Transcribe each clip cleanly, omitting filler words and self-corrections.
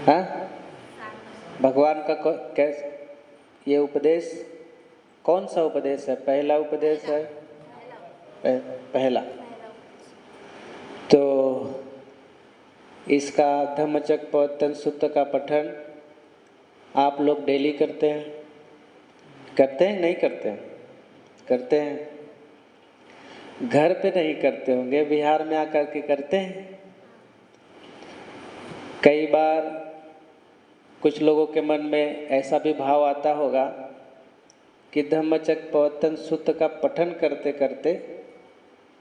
हाँ, भगवान का कैसे ये उपदेश कौन सा उपदेश है? पहला उपदेश है, पहला। तो इसका धम्मचक्र प्रवर्तन सूत्र का पठन आप लोग डेली करते हैं? करते हैं नहीं करते हैं? करते हैं। घर पे नहीं करते होंगे, बिहार में आकर के करते हैं। कई बार कुछ लोगों के मन में ऐसा भी भाव आता होगा कि धम्मचक्र प्रवर्तन सूत्र का पठन करते करते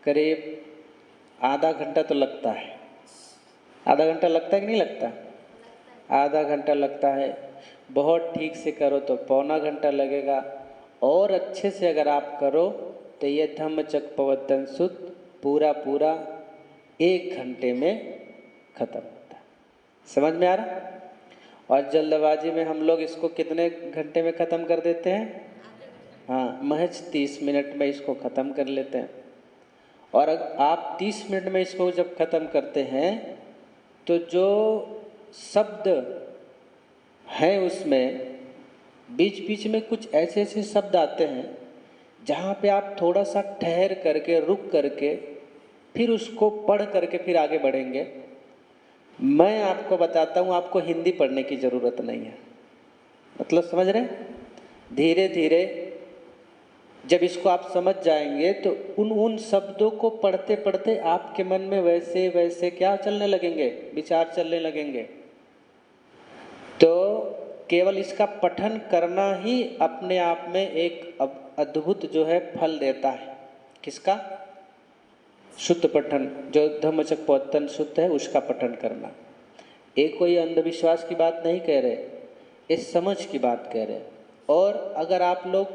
करीब आधा घंटा तो लगता है। आधा घंटा लगता है कि नहीं लगता? आधा घंटा लगता है। बहुत ठीक से करो तो पौना घंटा लगेगा, और अच्छे से अगर आप करो तो ये धम्मचक्र प्रवर्तन सूत्र पूरा 1 घंटे में खत्म होता है। समझ में आ रहा? और जल्दबाजी में हम लोग इसको कितने घंटे में ख़त्म कर देते हैं? हाँ, महज 30 मिनट में इसको ख़त्म कर लेते हैं। और अगर आप 30 मिनट में इसको जब ख़त्म करते हैं तो जो शब्द हैं उसमें बीच बीच में कुछ ऐसे ऐसे शब्द आते हैं जहाँ पे आप थोड़ा सा ठहर करके, रुक करके, फिर उसको पढ़ करके फिर आगे बढ़ेंगे। मैं आपको बताता हूँ, आपको हिंदी पढ़ने की ज़रूरत नहीं है। मतलब समझ रहे हैं? धीरे धीरे जब इसको आप समझ जाएंगे तो उन शब्दों को पढ़ते पढ़ते आपके मन में वैसे वैसे क्या चलने लगेंगे? विचार चलने लगेंगे। तो केवल इसका पठन करना ही अपने आप में एक अद्भुत जो है फल देता है। किसका? शुद्ध पठन, जो धम्मचक्र प्रवर्तन सूत्र है उसका पठन करना। एक कोई अंधविश्वास की बात नहीं कह रहे, इस समझ की बात कह रहे। और अगर आप लोग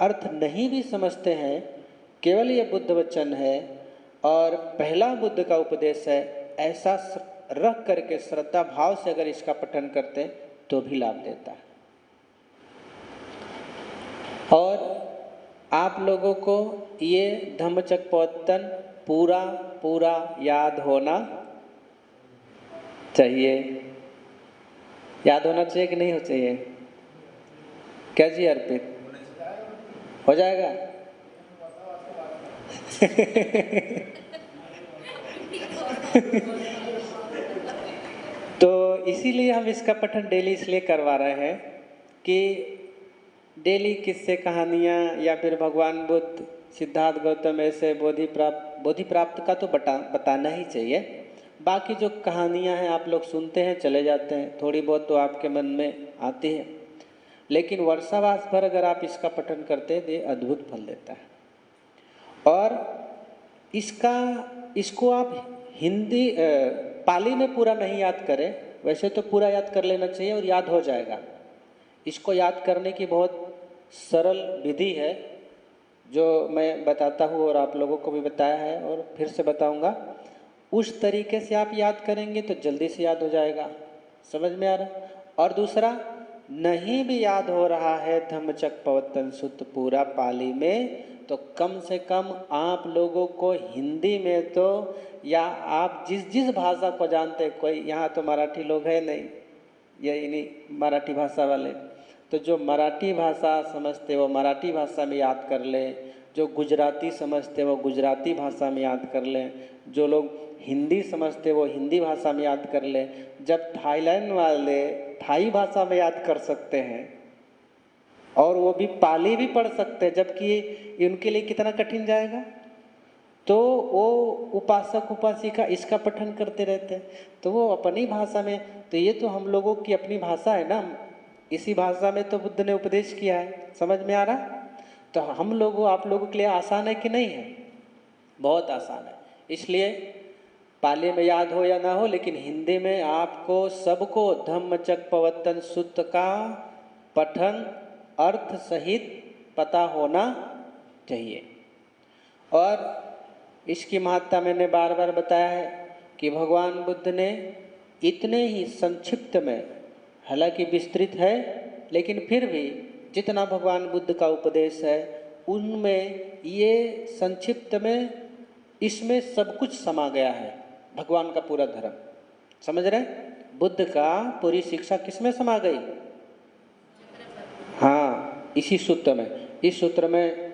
अर्थ नहीं भी समझते हैं, केवल ये बुद्ध वचन है और पहला बुद्ध का उपदेश है, ऐसा रख करके श्रद्धा भाव से अगर इसका पठन करते हैं तो भी लाभ देता है। और आप लोगों को ये धम्मचक्र प्रवर्तन पूरा याद होना चाहिए। याद होना चाहिए कि नहीं हो चाहिए? क्या जी अर्पित? हो जाएगा? तो इसीलिए हम इसका पठन डेली इसलिए करवा रहे हैं कि डेली किस्से कहानियाँ या फिर भगवान बुद्ध, सिद्धार्थ गौतम ऐसे बोधि प्राप्त का तो बताना ही चाहिए। बाकी जो कहानियाँ हैं आप लोग सुनते हैं, चले जाते हैं, थोड़ी बहुत तो आपके मन में आती है, लेकिन वर्षावास भर अगर आप इसका पठन करते हैं तो ये अद्भुत फल देता है। और इसको आप हिंदी पाली में पूरा नहीं याद करें, वैसे तो पूरा याद कर लेना चाहिए और याद हो जाएगा। इसको याद करने की बहुत सरल विधि है जो मैं बताता हूँ और आप लोगों को भी बताया है और फिर से बताऊँगा। उस तरीके से आप याद करेंगे तो जल्दी से याद हो जाएगा। समझ में आ रहा? और दूसरा, नहीं भी याद हो रहा है धम्मचक्र प्रवर्तन सूत्र पूरा पाली में, तो कम से कम आप लोगों को हिंदी में तो, या आप जिस भाषा को जानते हैं, कोई यहाँ तो मराठी लोग हैं नहीं, यही नहीं मराठी भाषा वाले, तो जो मराठी भाषा समझते वो मराठी भाषा में याद कर लें, जो गुजराती समझते वो गुजराती भाषा में याद कर लें, जो लोग हिंदी समझते वो हिंदी भाषा में याद कर लें। जब थाईलैंड वाले थाई भाषा में याद कर सकते हैं और वो भी पाली भी पढ़ सकते हैं, जबकि उनके लिए कितना कठिन जाएगा। तो वो उपासक उपासिका इसका पठन करते रहते हैं, तो वो अपनी भाषा में, तो ये तो हम लोगों की अपनी भाषा है ना, इसी भाषा में तो बुद्ध ने उपदेश किया है। समझ में आ रहा? तो हम लोगों आप लोगों के लिए आसान है कि नहीं है? बहुत आसान है। इसलिए पाली में याद हो या ना हो, लेकिन हिंदी में आपको सबको धम्मचक्र प्रवर्तन सूत्र का पठन अर्थ सहित पता होना चाहिए। और इसकी महत्ता मैंने बार बार बताया है कि भगवान बुद्ध ने इतने ही संक्षिप्त में, हालांकि विस्तृत है लेकिन फिर भी जितना भगवान बुद्ध का उपदेश है उनमें ये संक्षिप्त में इसमें सब कुछ समा गया है, भगवान का पूरा धर्म। समझ रहे हैं? बुद्ध का पूरी शिक्षा किसमें समा गई? हाँ, इसी सूत्र में। इस सूत्र में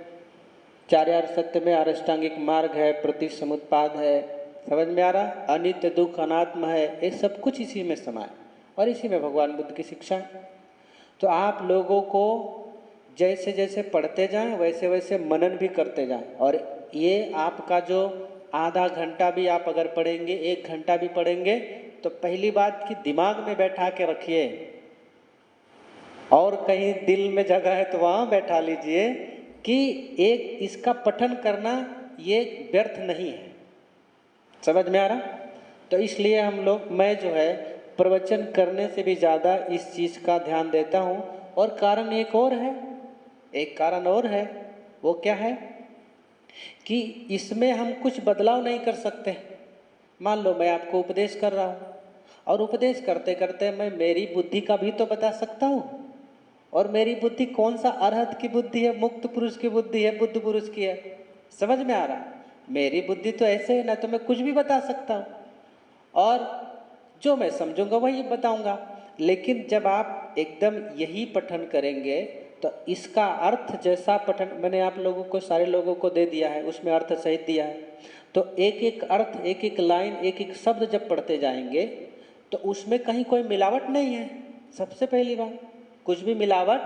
चार्यार सत्य में अष्टांगिक मार्ग है, प्रतिसमुत्पाद है, समझ में आ रहा? अनित्य दुख अनात्म है, ये सब कुछ इसी में समाये और इसी में भगवान बुद्ध की शिक्षा है। तो आप लोगों को जैसे जैसे पढ़ते जाएं वैसे वैसे मनन भी करते जाएं। और ये आपका जो आधा घंटा भी आप अगर पढ़ेंगे, 1 घंटा भी पढ़ेंगे, तो पहली बात कि दिमाग में बैठा के रखिए, और कहीं दिल में जगह है तो वहाँ बैठा लीजिए कि एक इसका पठन करना ये व्यर्थ नहीं है। समझ में आ रहा? तो इसलिए हम लोग, मैं जो है प्रवचन करने से भी ज़्यादा इस चीज़ का ध्यान देता हूँ। और कारण एक और है, एक कारण और है। वो क्या है कि इसमें हम कुछ बदलाव नहीं कर सकते। मान लो मैं आपको उपदेश कर रहा हूँ और उपदेश करते करते मैं मेरी बुद्धि का भी तो बता सकता हूँ। और मेरी बुद्धि कौन सा अरहत की बुद्धि है, मुक्त पुरुष की बुद्धि है, बुद्ध पुरुष की है? समझ में आ रहा? मेरी बुद्धि तो ऐसे है ना, तो मैं कुछ भी बता सकता हूँ और जो मैं समझूंगा वही बताऊंगा। लेकिन जब आप एकदम यही पठन करेंगे तो इसका अर्थ, जैसा पठन मैंने आप लोगों को, सारे लोगों को दे दिया है, उसमें अर्थ सहित दिया है, तो एक एक अर्थ, एक एक लाइन, एक एक शब्द जब पढ़ते जाएंगे तो उसमें कहीं कोई मिलावट नहीं है। सबसे पहली बात, कुछ भी मिलावट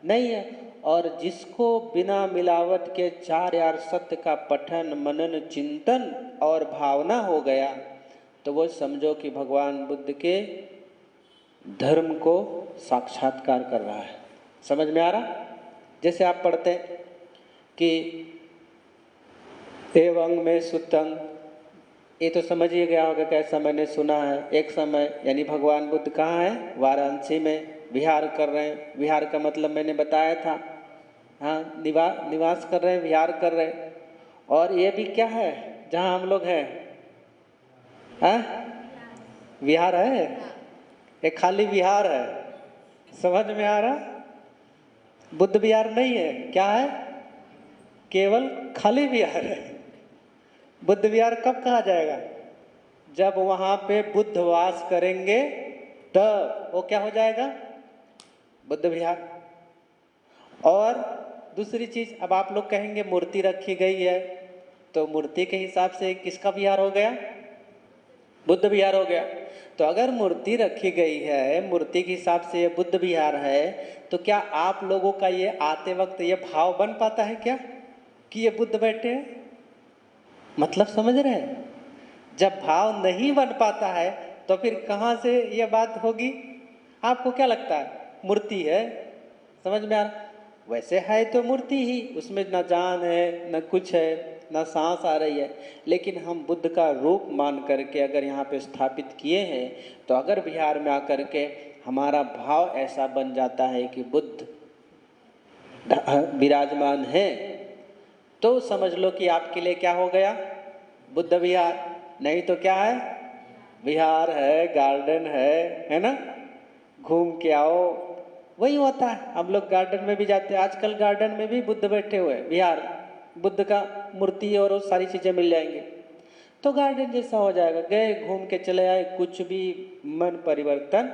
नहीं है। और जिसको बिना मिलावट के चार यार सत्य का पठन, मनन, चिंतन और भावना हो गया, तो वो समझो कि भगवान बुद्ध के धर्म को साक्षात्कार कर रहा है। समझ में आ रहा? जैसे आप पढ़ते हैं कि एवं में सुतंग, ये तो समझ ही गया होगा कैसा मैंने सुना है। एक समय यानी भगवान बुद्ध कहाँ है? वाराणसी में विहार कर रहे हैं। विहार का मतलब मैंने बताया था, हाँ, निवास कर रहे हैं, विहार कर रहे हैं। और ये भी क्या है जहाँ हम लोग हैं? हाँ, विहार है, एक खाली विहार है। समझ में आ रहा? बुद्ध विहार नहीं है, क्या है? केवल खाली विहार है। बुद्ध विहार कब कहा जाएगा? जब वहाँ पे बुद्ध वास करेंगे तब वो क्या हो जाएगा? बुद्ध विहार। और दूसरी चीज, अब आप लोग कहेंगे मूर्ति रखी गई है, तो मूर्ति के हिसाब से किसका विहार हो गया? बुद्ध विहार हो गया। तो अगर मूर्ति रखी गई है, मूर्ति के हिसाब से ये बुद्ध विहार है, तो क्या आप लोगों का ये आते वक्त ये भाव बन पाता है क्या कि ये बुद्ध बैठे हैं? मतलब समझ रहे हैं? जब भाव नहीं बन पाता है तो फिर कहाँ से ये बात होगी? आपको क्या लगता है? मूर्ति है, समझ में आ रहा? वैसे है तो मूर्ति ही, उसमें न जान है, न कुछ है, न सांस आ रही है। लेकिन हम बुद्ध का रूप मान करके अगर यहाँ पे स्थापित किए हैं, तो अगर बिहार में आकर के हमारा भाव ऐसा बन जाता है कि बुद्ध विराजमान है, तो समझ लो कि आपके लिए क्या हो गया? बुद्ध विहार। नहीं तो क्या है? विहार है, गार्डन है ना? घूम के आओ, वही होता है। हम लोग गार्डन में भी जाते हैं, आजकल गार्डन में भी बुद्ध बैठे हुए हैं, विहार, बुद्ध का मूर्ति और वो सारी चीज़ें मिल जाएंगी, तो गार्डन जैसा हो जाएगा। गए, घूम के चले आए, कुछ भी मन परिवर्तन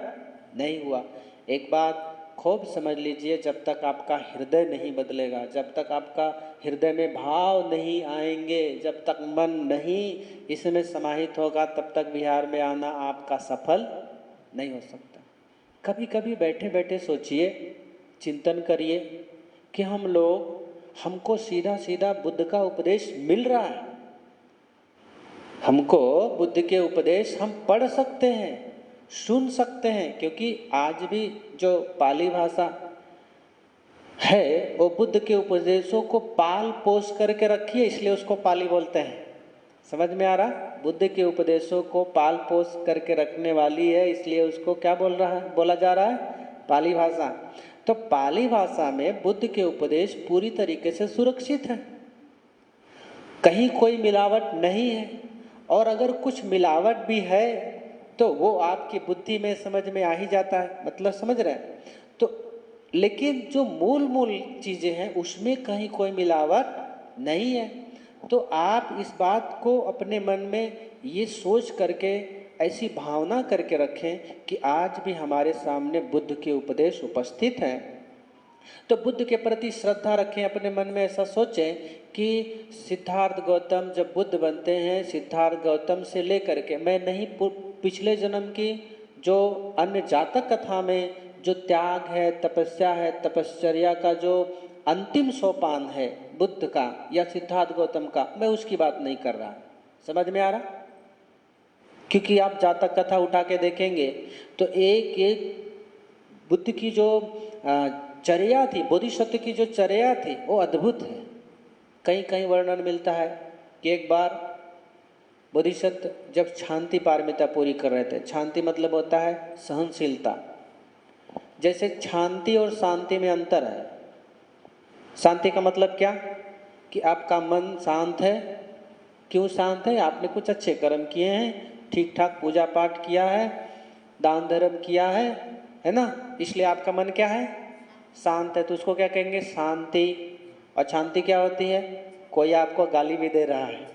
नहीं हुआ। एक बात खूब समझ लीजिए, जब तक आपका हृदय नहीं बदलेगा, जब तक आपका हृदय में भाव नहीं आएंगे, जब तक मन नहीं इसमें समाहित होगा, तब तक विहार में आना आपका सफल नहीं हो सकता। कभी कभी बैठे बैठे सोचिए, चिंतन करिए कि हमको सीधा सीधा बुद्ध का उपदेश मिल रहा है। हमको बुद्ध के उपदेश हम पढ़ सकते हैं, सुन सकते हैं, क्योंकि आज भी जो पाली भाषा है वो बुद्ध के उपदेशों को पाल पोस करके रखी है, इसलिए उसको पाली बोलते हैं। समझ में आ रहा? बुद्ध के उपदेशों को पाल पोस करके रखने वाली है, इसलिए उसको क्या बोला जा रहा है? पाली भाषा। तो पाली भाषा में बुद्ध के उपदेश पूरी तरीके से सुरक्षित है, कहीं कोई मिलावट नहीं है। और अगर कुछ मिलावट भी है तो वो आपकी बुद्धि में समझ में आ ही जाता है, मतलब समझ रहे हैं? तो लेकिन जो मूल चीज़ें हैं उसमें कहीं कोई मिलावट नहीं है। तो आप इस बात को अपने मन में ये सोच करके ऐसी भावना करके रखें कि आज भी हमारे सामने बुद्ध के उपदेश उपस्थित हैं, तो बुद्ध के प्रति श्रद्धा रखें। अपने मन में ऐसा सोचें कि सिद्धार्थ गौतम जब बुद्ध बनते हैं, सिद्धार्थ गौतम से लेकर के, मैं नहीं पिछले जन्म की जो अन्य जातक कथा में जो त्याग है, तपस्या है, तपश्चर्या का जो अंतिम सोपान है बुद्ध का या सिद्धार्थ गौतम का, मैं उसकी बात नहीं कर रहा। समझ में आ रहा? क्योंकि आप जातक कथा उठा के देखेंगे तो एक एक बुद्ध की जो चर्या थी, बोधिसत्व की जो चर्या थी वो अद्भुत है। कहीं कहीं वर्णन मिलता है कि एक बार बोधिसत्व जब शांति पारमिता पूरी कर रहे थे, शांति मतलब होता है सहनशीलता। जैसे शांति और शांति में अंतर है। शांति का मतलब क्या? कि आपका मन शांत है। क्यों शांत है? आपने कुछ अच्छे कर्म किए हैं, ठीक ठाक पूजा पाठ किया है, दान धर्म किया है ना, इसलिए आपका मन क्या है? शांत है। तो उसको क्या कहेंगे? शांति। और शांति क्या होती है? कोई आपको गाली भी दे रहा है,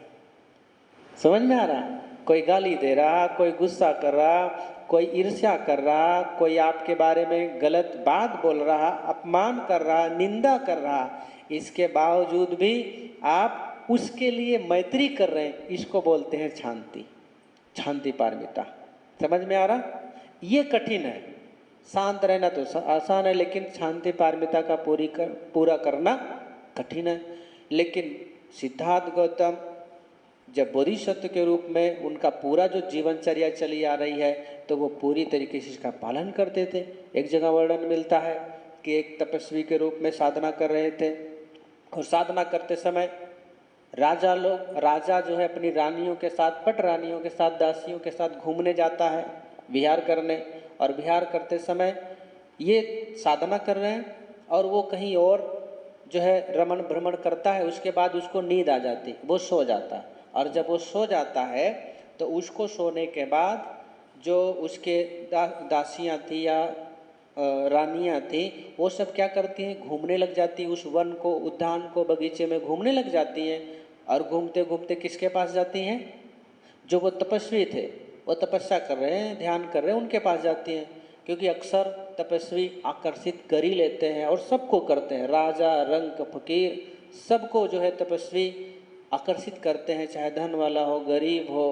समझ में आ रहा? कोई गाली दे रहा, कोई गुस्सा कर रहा, कोई ईर्ष्या कर रहा, कोई आपके बारे में गलत बात बोल रहा, अपमान कर रहा, निंदा कर रहा, इसके बावजूद भी आप उसके लिए मैत्री कर रहे हैं, इसको बोलते हैं शांति, शांति पारमिता। समझ में आ रहा? ये कठिन है। शांत रहना तो आसान है, लेकिन शांति पारमिता का पूरा करना कठिन है। लेकिन सिद्धार्थ गौतम जब बोधिसत्व के रूप में उनका पूरा जो जीवनचर्या चली आ रही है, तो वो पूरी तरीके से इसका पालन करते थे। एक जगह वर्णन मिलता है कि एक तपस्वी के रूप में साधना कर रहे थे, और साधना करते समय राजा जो है अपनी रानियों के साथ, पट रानियों के साथ, दासियों के साथ घूमने जाता है विहार करने। और विहार करते समय ये साधना कर रहे हैं और वो कहीं और जो है रमण भ्रमण करता है। उसके बाद उसको नींद आ जाती, वो सो जाता है। और जब वो सो जाता है तो उसको सोने के बाद जो उसके दासियाँ थी या रानियाँ थी, वो सब क्या करती हैं? घूमने लग जाती हैं, उस वन को, उद्यान को, बगीचे में घूमने लग जाती हैं। और घूमते घूमते किसके पास जाती हैं? जो वो तपस्वी थे, वो तपस्या कर रहे हैं, ध्यान कर रहे हैं, उनके पास जाती हैं। क्योंकि अक्सर तपस्वी आकर्षित कर ही लेते हैं और सबको करते हैं, राजा, रंक, फकीर, सबको जो है तपस्वी आकर्षित करते हैं। चाहे धन वाला हो, गरीब हो,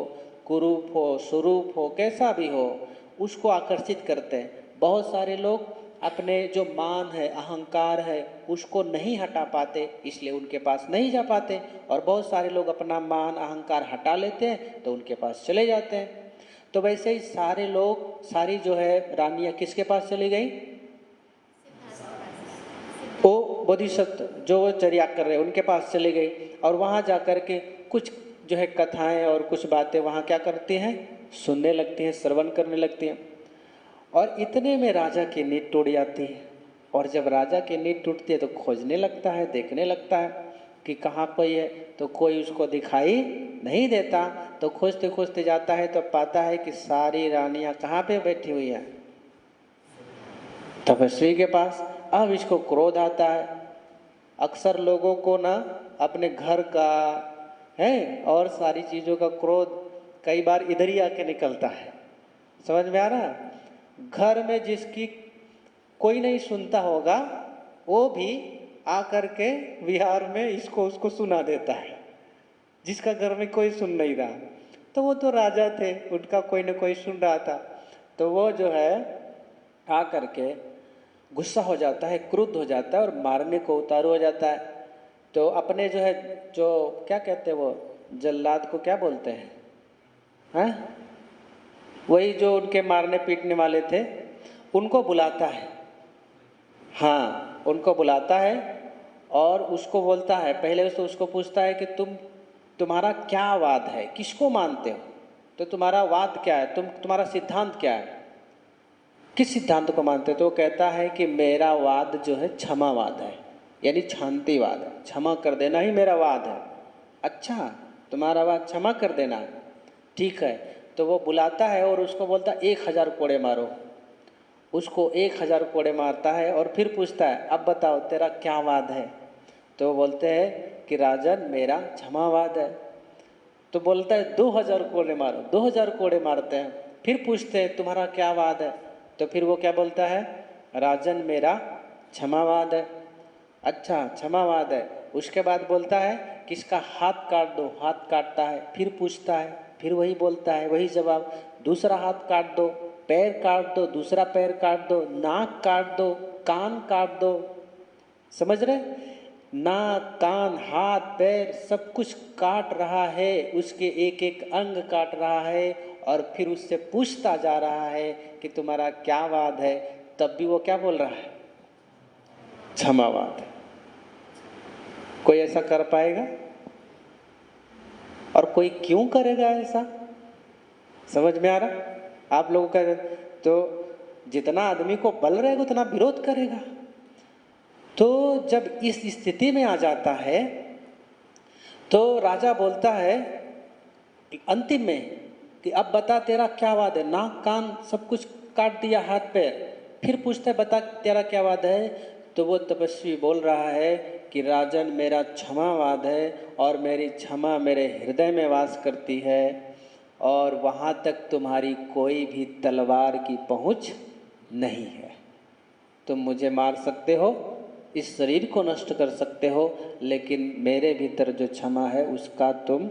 कुरूप हो, स्वरूप हो, कैसा भी हो, उसको आकर्षित करते हैं। बहुत सारे लोग अपने जो मान है, अहंकार है, उसको नहीं हटा पाते, इसलिए उनके पास नहीं जा पाते। और बहुत सारे लोग अपना मान अहंकार हटा लेते हैं तो उनके पास चले जाते हैं। तो वैसे ही सारे लोग, सारी जो है रानियाँ किसके पास चली गई? वो बोधिसत्व जो चर्या कर रहे हैं उनके पास चली गई। और वहाँ जा कर के कुछ जो है कथाएं और कुछ बातें वहाँ क्या करती हैं? सुनने लगती हैं, श्रवण करने लगती हैं। और इतने में राजा की नींद टूट जाती है। और जब राजा की नींद टूटती है तो खोजने लगता है, देखने लगता है कि कहाँ कोई है, तो कोई उसको दिखाई नहीं देता। तो खोजते खोजते जाता है तो पाता है कि सारी रानियाँ कहाँ पे बैठी हुई हैं? तपस्वी के पास। अब इसको क्रोध आता है। अक्सर लोगों को ना अपने घर का है और सारी चीज़ों का क्रोध कई बार इधर ही आके निकलता है। समझ में आ रहा? घर में जिसकी कोई नहीं सुनता होगा, वो भी आकर के विहार में इसको उसको सुना देता है, जिसका घर में कोई सुन नहीं रहा। तो वो तो राजा थे, उनका कोई ना कोई सुन रहा था। तो वो जो है आकर के गुस्सा हो जाता है, क्रुद्ध हो जाता है और मारने को उतारू हो जाता है। तो अपने जो है, जो क्या कहते हैं, वो जल्लाद को क्या बोलते हैं? हैं? वही जो उनके मारने पीटने वाले थे, उनको बुलाता है। हाँ, उनको बुलाता है और उसको बोलता है, पहले तो उसको पूछता है कि तुम्हारा क्या वाद है, किसको मानते हो, तो तुम्हारा वाद क्या है, तुम्हारा सिद्धांत क्या है, किस सिद्धांत को मानते हो? तो वो कहता है कि मेरा वाद जो है क्षमावाद है, यानी शांतिवाद है, क्षमा कर देना ही मेरा वाद है। अच्छा, तुम्हारा वाद क्षमा कर देना, ठीक है। तो वो बुलाता है और उसको बोलता है 1000 कोड़े मारो। उसको 1000 कोड़े मारता है और फिर पूछता है, अब बताओ तेरा क्या वाद है? तो वो बोलते हैं कि राजन, मेरा क्षमावाद है। तो बोलता है 2000 कोड़े मारो। 2000 कोड़े मारते हैं। फिर पूछते हैं तुम्हारा क्या वाद है? तो फिर वो क्या बोलता है? राजन मेरा क्षमावाद है। अच्छा क्षमावाद है। उसके बाद बोलता है किसका हाथ काट दो। हाथ काटता है। फिर पूछता है, फिर वही बोलता है, वही जवाब। दूसरा हाथ काट दो, पैर काट दो, दूसरा पैर काट दो, नाक काट दो, कान काट दो। समझ रहे? नाक, कान, हाथ, पैर सब कुछ काट रहा है, उसके एक एक अंग काट रहा है और फिर उससे पूछता जा रहा है कि तुम्हारा क्या वाद है। तब भी वो क्या बोल रहा है? क्षमावाद। कोई ऐसा कर पाएगा? और कोई क्यों करेगा ऐसा? समझ में आ रहा? आप लोगों का तो जितना आदमी को बल रहेगा उतना विरोध करेगा। तो जब इस स्थिति में आ जाता है तो राजा बोलता है कि अंतिम में कि अब बता तेरा क्या वाद है। नाक कान सब कुछ काट दिया, हाथ पैर। फिर पूछता है बता तेरा क्या वाद है। तो वो तपस्वी बोल रहा है कि राजन मेरा क्षमावाद है और मेरी क्षमा मेरे हृदय में वास करती है और वहाँ तक तुम्हारी कोई भी तलवार की पहुँच नहीं है। तुम मुझे मार सकते हो, इस शरीर को नष्ट कर सकते हो, लेकिन मेरे भीतर जो क्षमा है उसका तुम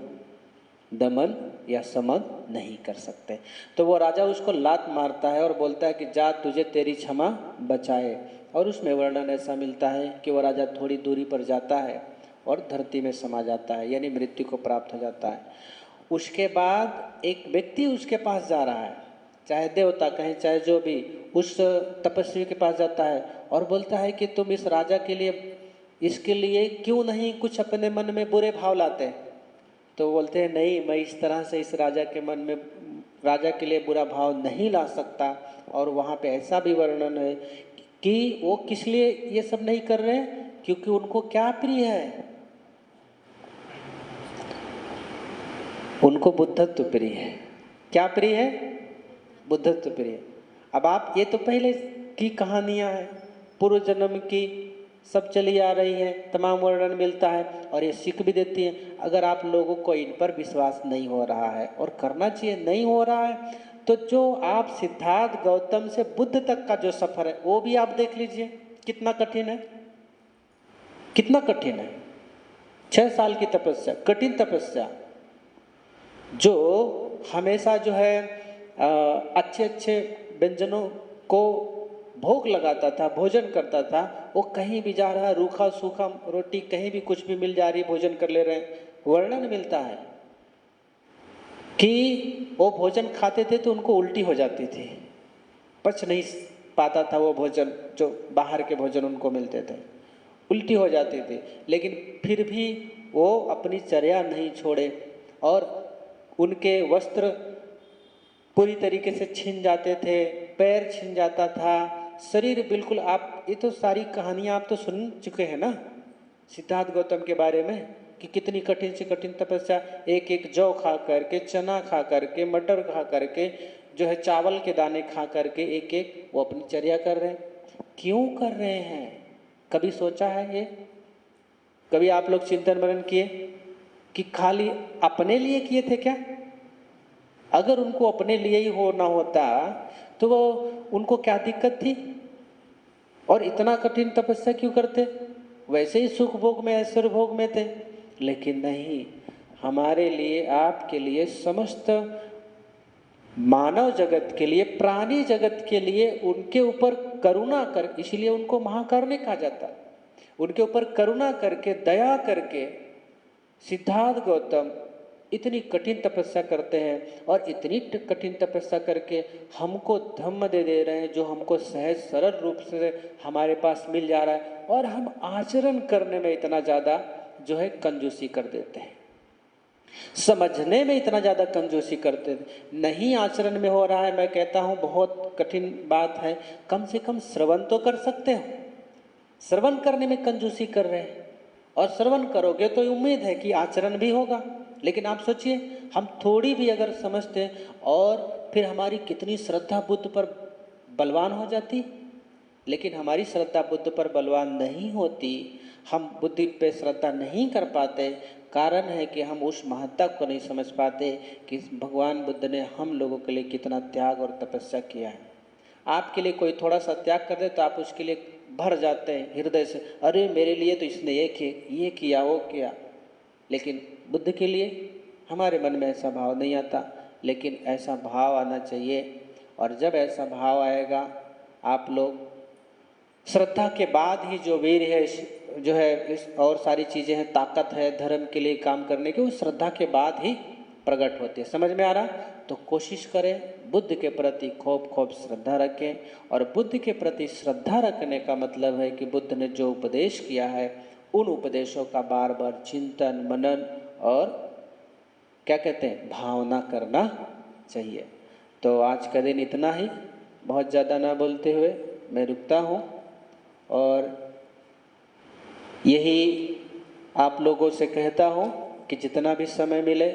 दमन या समन नहीं कर सकते। तो वो राजा उसको लात मारता है और बोलता है कि जा तुझे तेरी क्षमा बचाए। और उसमें वर्णन ऐसा मिलता है कि वो राजा थोड़ी दूरी पर जाता है और धरती में समा जाता है, यानी मृत्यु को प्राप्त हो जाता है। उसके बाद एक व्यक्ति उसके पास जा रहा है, चाहे देवता कहें चाहे जो भी, उस तपस्वी के पास जाता है और बोलता है कि तुम इस राजा के लिए, इसके लिए क्यों नहीं कुछ अपने मन में बुरे भाव लाते? तो बोलते हैं नहीं, मैं इस तरह से इस राजा के मन में, राजा के लिए बुरा भाव नहीं ला सकता। और वहाँ पे ऐसा भी वर्णन है कि वो किस लिए ये सब नहीं कर रहे हैं, क्योंकि उनको क्या प्रिय है? उनको बुद्धत्व प्रिय है। क्या प्रिय है? बुद्धत्व प्रिय। अब आप, ये तो पहले की कहानियां हैं, पूर्व जन्म की सब चली आ रही है, तमाम वर्णन मिलता है और ये सीख भी देती है। अगर आप लोगों को इन पर विश्वास नहीं हो रहा है और करना चाहिए, नहीं हो रहा है, तो जो आप सिद्धार्थ गौतम से बुद्ध तक का जो सफर है वो भी आप देख लीजिए, कितना कठिन है, कितना कठिन है। 6 साल की तपस्या, कठिन तपस्या, जो हमेशा जो है अच्छे अच्छे व्यंजनों को भोग लगाता था, भोजन करता था, वो कहीं भी जा रहा है, रूखा सूखा रोटी कहीं भी कुछ भी मिल जा रही, भोजन कर ले रहे हैं। वर्णन मिलता है कि वो भोजन खाते थे तो उनको उल्टी हो जाती थी, पच नहीं पाता था वो भोजन, जो बाहर के भोजन उनको मिलते थे, उल्टी हो जाती थी। लेकिन फिर भी वो अपनी चर्या नहीं छोड़े और उनके वस्त्र पूरी तरीके से छिन जाते थे, पैर छिन जाता था, शरीर बिल्कुल, आप ये तो सारी कहानियां आप तो सुन चुके हैं ना सिद्धार्थ गौतम के बारे में, कि कितनी कठिन से कठिन तपस्या, एक एक जौ खा करके, चना खा करके, मटर खा करके, जो है चावल के दाने खा करके एक एक वो अपनी चर्या कर रहे हैं। क्यों कर रहे हैं? कभी सोचा है ये? कभी आप लोग चिंतन मनन किए कि खाली अपने लिए किए थे क्या? अगर उनको अपने लिए ही होना होता तो वो, उनको क्या दिक्कत थी? और इतना कठिन तपस्या क्यों करते? वैसे ही सुख भोग में, ऐश्वर्य भोग में थे। लेकिन नहीं, हमारे लिए, आपके लिए, समस्त मानव जगत के लिए, प्राणी जगत के लिए उनके ऊपर करुणा कर, इसलिए उनको महाकरुणिक कहा जाता। उनके ऊपर करुणा करके, दया करके सिद्धार्थ गौतम इतनी कठिन तपस्या करते हैं और इतनी कठिन तपस्या करके हमको धम्म दे रहे हैं, जो हमको सहज सरल रूप से हमारे पास मिल जा रहा है। और हम आचरण करने में इतना ज़्यादा जो है कंजूसी कर देते हैं, समझने में इतना ज़्यादा कंजूसी करते हैं, नहीं आचरण में हो रहा है। मैं कहता हूँ बहुत कठिन बात है, कम से कम श्रवण तो कर सकते हो। श्रवण करने में कंजूसी कर रहे हैं, और श्रवण करोगे तो उम्मीद है कि आचरण भी होगा। लेकिन आप सोचिए, हम थोड़ी भी अगर समझते और फिर हमारी कितनी श्रद्धा बुद्ध पर बलवान हो जाती, लेकिन हमारी श्रद्धा बुद्ध पर बलवान नहीं होती, हम बुद्धि पे श्रद्धा नहीं कर पाते। कारण है कि हम उस महत्ता को नहीं समझ पाते कि भगवान बुद्ध ने हम लोगों के लिए कितना त्याग और तपस्या किया है। आपके लिए कोई थोड़ा सा त्याग कर दे तो आप उसके लिए भर जाते हैं हृदय से, अरे मेरे लिए तो इसने ये किया वो किया। लेकिन बुद्ध के लिए हमारे मन में ऐसा भाव नहीं आता, लेकिन ऐसा भाव आना चाहिए। और जब ऐसा भाव आएगा, आप लोग श्रद्धा के बाद ही जो वीर है, जो है इस और सारी चीज़ें हैं, ताकत है धर्म के लिए काम करने की, वो श्रद्धा के बाद ही प्रकट होती है। समझ में आ रहा? तो कोशिश करें बुद्ध के प्रति खूब श्रद्धा रखें। और बुद्ध के प्रति श्रद्धा रखने का मतलब है कि बुद्ध ने जो उपदेश किया है उन उपदेशों का बार बार चिंतन मनन और क्या कहते हैं भावना करना चाहिए। तो आज का दिन इतना ही, बहुत ज़्यादा ना बोलते हुए मैं रुकता हूँ। और यही आप लोगों से कहता हूँ कि जितना भी समय मिले